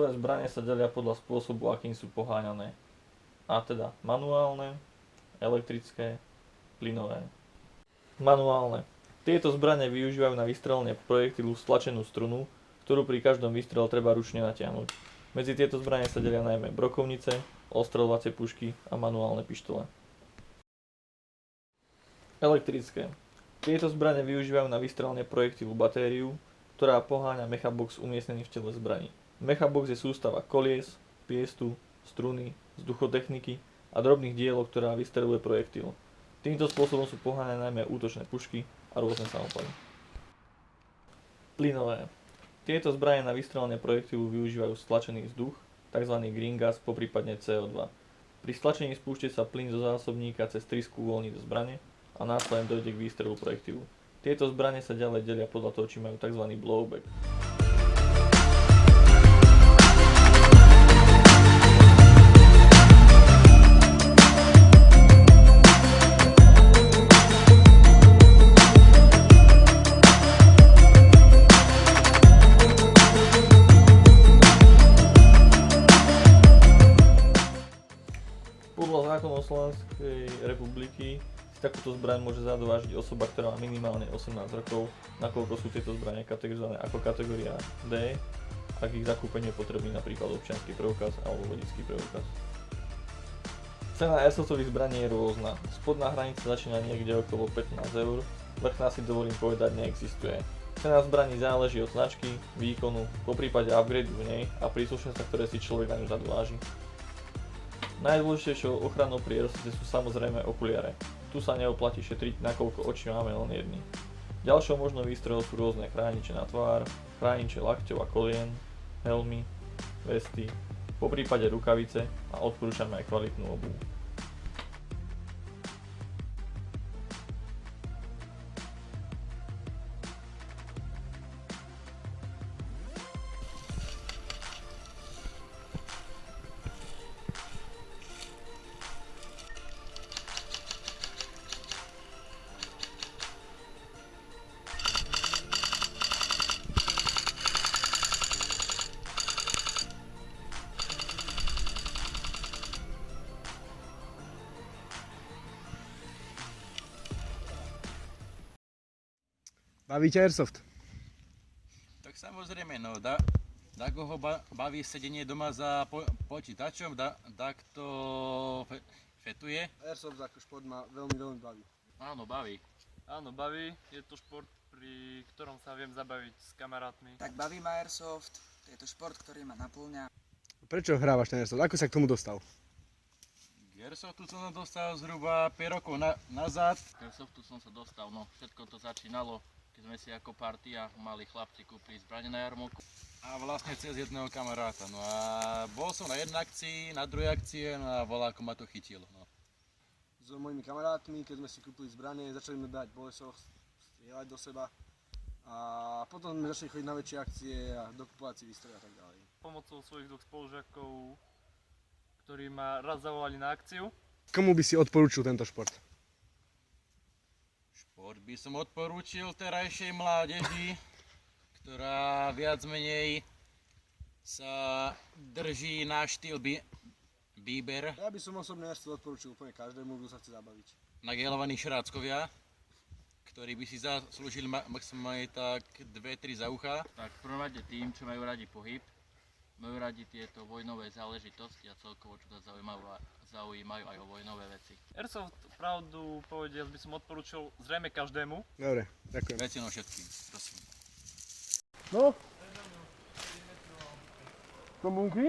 Airsoftové zbrane sa delia podľa spôsobu, akým sú poháňané. A teda manuálne, elektrické, plynové. Manuálne. Tieto zbrane využívajú na vystrelenie projektilu stlačenú strunu, ktorú pri každom výstrele treba ručne natiahnuť. Medzi tieto zbrane sa delia najmä brokovnice, ostreľovacie pušky a manuálne pištole. Elektrické. Tieto zbrane využívajú na vystrelenie projektilu batériu, ktorá poháňa mechabox umiestnený v tele zbraní. Mechabox je sústava kolies, piestu, struny, vzduchotechniky a drobných dielov, ktorá vystreluje projektil. Týmto spôsobom sú poháňané najmä útočné pušky a rôzne samopaly. Plynové. Tieto zbrane na vystrelenie projektilu využívajú stlačený vzduch, tzv. Green gas, poprípadne CO2. Pri stlačení spúšte sa plyn zo zásobníka cez trysku uvoľní do zbrane a následne dojde k výstrelu projektilu. Tieto zbrane sa ďalej delia podľa toho, či majú tzv. Blowback. Podľa zákonov Slovenskej republiky si takúto zbraň môže zadovážiť osoba, ktorá má minimálne 18 rokov, nakoľko sú tieto zbrane kategorizované ako kategória D, ak ich zakúpenie je potrebný napríklad občiansky preukaz alebo vodičský preukaz. Cena airsoftových zbraní je rôzna. Spodná hranica začína niekde okolo 15 €, vrchná si dovolím povedať neexistuje. Cena zbraní záleží od značky, výkonu, poprípade upgradeu v nej a príslušenstva, ktoré si človek na ňu zadováži. Najdôležitejšou ochranou pri airsofte sú samozrejme okuliare. Tu sa neoplatí šetriť, nakoľko oči máme len jedny. Ďalšou možnou výstrelou sú rôzne chrániče na tvár, chrániče lakťov a kolien, helmy, vesty, poprípade rukavice a odporúčame aj kvalitnú obuv. Baví ťa airsoft? Tak samozrejme, no, koho baví sedenie doma za počítačom, kto fetuje. Airsoft ako šport ma veľmi baví. Áno, baví. Áno, baví. Je to šport, pri ktorom sa viem zabaviť s kamarátmi. Tak baví ma airsoft, je to šport, ktorý ma napĺňa. Prečo hrávaš ten airsoft? Ako sa k tomu dostal? K Airsoftu som sa dostal zhruba 5 rokov nazad. K Airsoftu som sa dostal, no všetko to začínalo, keď sme si ako partia mali chlapci kúpili zbrane na jarmoku. A vlastne cez jedného kamaráta. No a bol som na jednej akcii, na druhej akcie, no a voľako ma to chytilo. No. S mojimi kamarátmi, keď sme si kúpili zbrane, začali sme brať bolesoch, strieľať do seba. A potom sme začali chodiť na väčšie akcie a dokupovať si výstroje a tak ďalej. Pomocou svojich dvoch spolužiakov, ktorí ma raz zavolali na akciu. Komu by si odporúčil tento šport? Šport by som odporúčil terajšej mládeži, ktorá viac menej sa drží na štýl Bieber. Ja by som osobne airsoft odporúčil úplne každému, kto sa chce zabaviť. Nagelovaní šráckovia, ktorí by si zaslúžili maximálne tak 2-3 za ucha. Tak v prvom rade tým, čo majú radi pohyb, majú radi tieto vojnové záležitosti a celkovo čo nás zaujímajú aj o vojnové veci. Airsoft, pravdu povediac, by som odporúčil zrejme každému. Dobre, ďakujem. Väčšinou všetkým, prosím. No? To bunky?